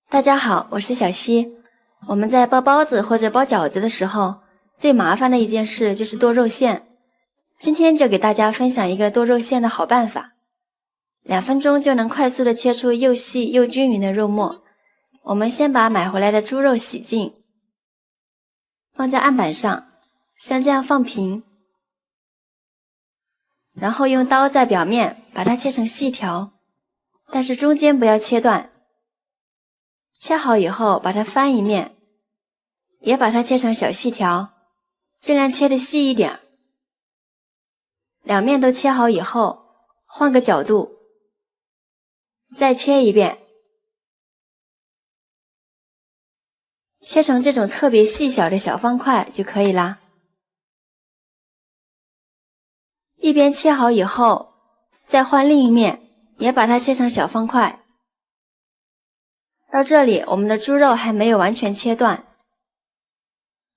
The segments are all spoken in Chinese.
大家好，我是小溪。我们在包包子或者包饺子的时候，最麻煩的一件事就是剁肉馅。今天就给大家分享一个剁肉馅的好办法，2分鐘就能快速的切出又細又均勻的肉末。我們先把買回來的豬肉洗淨，放在案板上，像這樣放平，然後用刀在表面把它切成細條，但是中間不要切斷。切好以後把它翻一面，也把它切成小細條，盡量切得細一點。兩面都切好以後，換個角度，再切一遍，切成這種特別細小的小方塊就可以啦。一邊切好以後，再換另一面，也把它切成小方塊。到這裡，我們的豬肉還沒有完全切斷，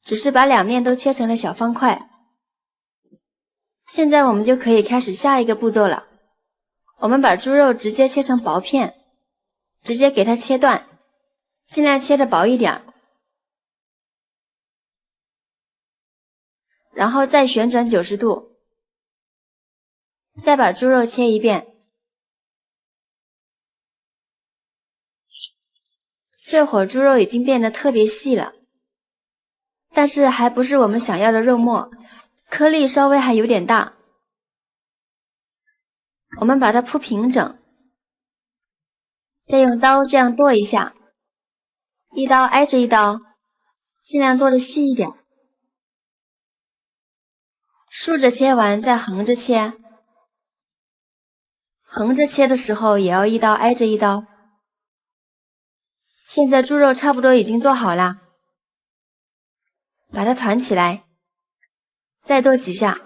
只是把兩面都切成了小方塊。現在我們就可以開始下一個步驟了。我們把豬肉直接切成薄片，直接給它切斷，盡量切得薄一點，然後再旋轉90度，再把豬肉切一遍。這會兒豬肉已經變得特別細了，但是還不是我們想要的肉末，顆粒稍微還有點大。我們把它鋪平整，再用刀這樣剁一下，一刀挨着一刀，盡量剁得細一點。豎着切完再橫着切，橫着切的時候也要一刀挨着一刀。現在豬肉差不多已經剁好了，把它團起來，再剁幾下，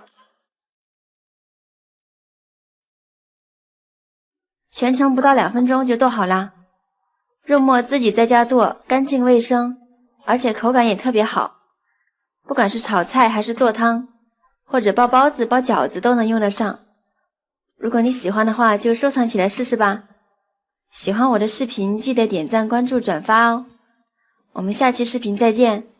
全程不到2分鐘就剁好啦。肉末自己在家剁，乾淨衛生，而且口感也特別好，不管是炒菜還是做湯，或者包包子、包餃子都能用得上。如果你喜歡的話，就收藏起來試試吧。喜歡我的視頻，記得點讚、關注、轉發哦。我們下期視頻再見。